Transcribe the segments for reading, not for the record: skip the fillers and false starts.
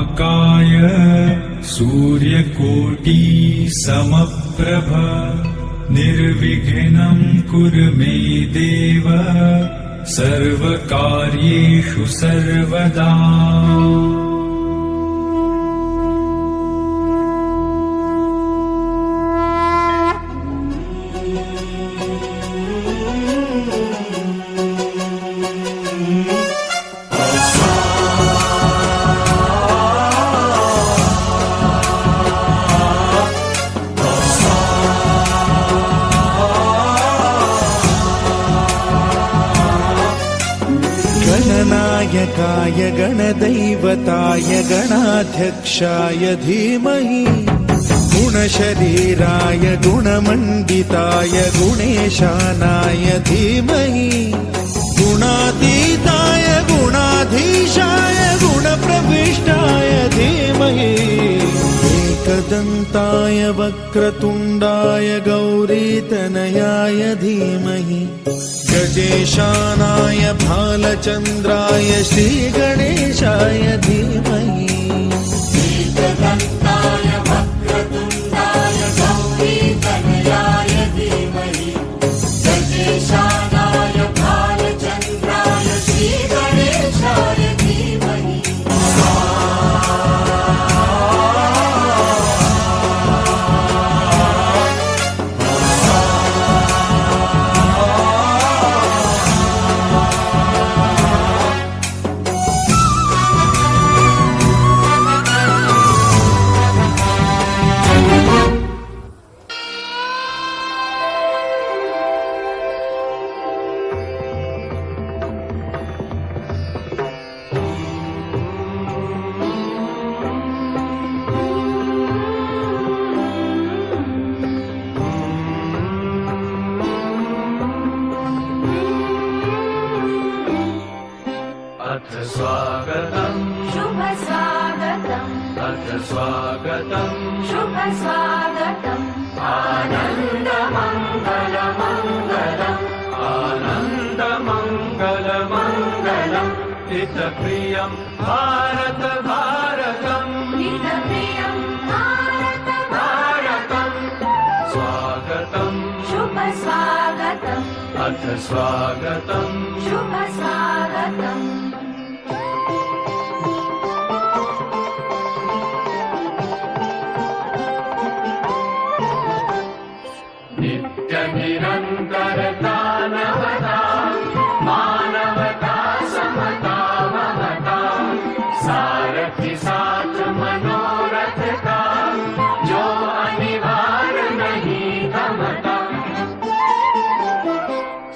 वक्रतुण्डमहाकाय सूर्यकोटि समप्रभ निर्विघ्नं कुरु मे देव सर्वकार्येषु सर्वदा। गणनायकाय गणदैवताय गणाध्यक्षाय धीमहि गुणशरीराय गुणमण्डिताय गुणेशानाय धीमहि गुणातीताय गुणाधीशाय गुणप्रविष्टाय धीमहि एकदन्ताय वक्रतुण्डाय गौरीतनयाय धीमहि गजेशानाय भालचन्द्राय श्रीगणेशाय धीमहि एकदन्ताय वक्रतुण्डाय गौरीतनयाय धीमहि गजेशानाय भालचन्द्राय श्रीगणेशाय धीमहि। अथ स्वागतम् शुभ स्वागतम् अथ स्वागतम् शुभ स्वागतम् आनन्दमङ्गलमङ्गलम् आनन्दमङ्गलमङ्गलम् हितप्रियम् भारत भारतम् हितप्रियम् भारत भारतम् स्वागतम् शुभ स्वागतम् अथ स्वागतम् शुभ स्वागतम्। नित्यनिरन्तरता नवता मानवता समता ममता सारथि साथ मनोरथ का जो अनिवार्य नहीं थमता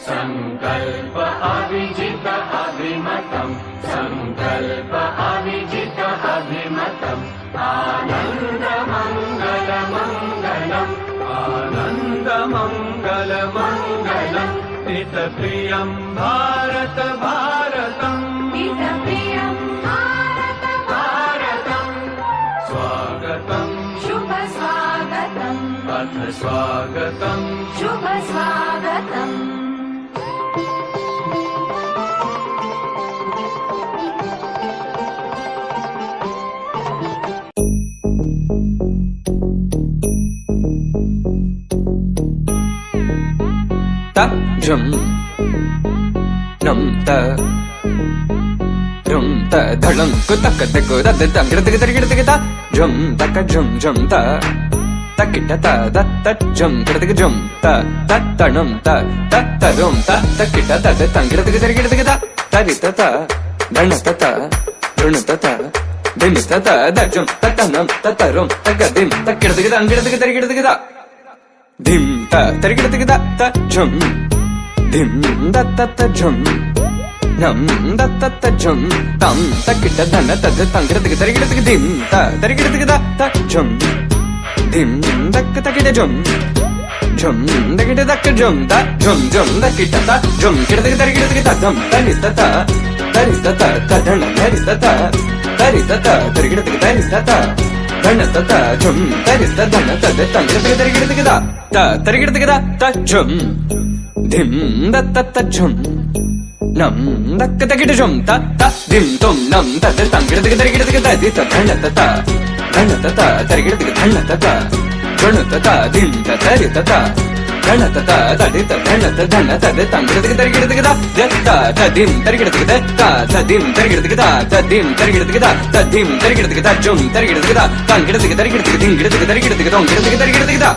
संकल्प अविजित अभिमतम् संकल्प अविजित अभिमतम् आनन्दमङ्गलमङ्गलम् आनन्दमङ्गलमङ्गलम् हितप्रियम् भारत भारतम् हितप्रियम् भारत भारतम् स्वागतम् शुभ स्वागतम् अथ स्वागतम् शुभ स्वागतम्। जम नम त rum ta dhalam kutak tak da da da gida gida gida gida jum tak jum jum ta takita ta da ta jum gida jum ta ta num ta rum ta takita ta da gida gida gida gida tari ta ta dana ta ta run ta ta dim ta ta da jum ta num ta rum ta dim ta gida gida gida dim ta tari gida ta jum dim da ta jum nam da ta jum tam takita dana ta da gida gida dim ta tari gida ta jum dim da takita jum jum da gida jum da jum da kita ta jum gida gida jum tari ta ta dana tari ta tari gida ta dana ta jum tari ta dana ta da gida ta tari gida ta jum dim da ta jum ನಂ ದಕ್ಕ ತಗಿಡ ಜುಂ ತ ತ ದಿಂ ತುಂ ನಂ ತದ ತಂಗಿಡದಿಗೆ ತರಿಗಿಡದಿಗೆ ತದಿ ತ ಧಣ ತತ ಧಣ ತತ ತರಿಗಿಡದಿಗೆ ಧಣ ತತ ಧಣ ತತ ದಿಂ ತ ತರಿ ತತ ಧಣ ತತ ತದಿ ತ ಧಣ ತ ಧಣ ತದ ತಂಗಿಡದಿಗೆ ತರಿಗಿಡದಿಗೆ ತ ತದಿಂ ತರಿಗಿಡದಿಗೆ ತ ತದಿಂ ತರಿಗಿಡದಿಗೆ ತದಿಂ ತರಿಗಿಡದಿಗೆ ತದಿಂ ತರಿಗಿಡದಿಗೆ ಜುಂ ತರಿಗಿಡದಿಗೆ ತಂಗಿಡದಿಗೆ ತರಿಗಿಡದಿಗೆ ದಿಂಗಿಡದಿಗೆ ತರಿಗಿಡದಿಗೆ ತೊಂಗಿಡದಿಗೆ ತರಿಗಿಡದಿಗೆ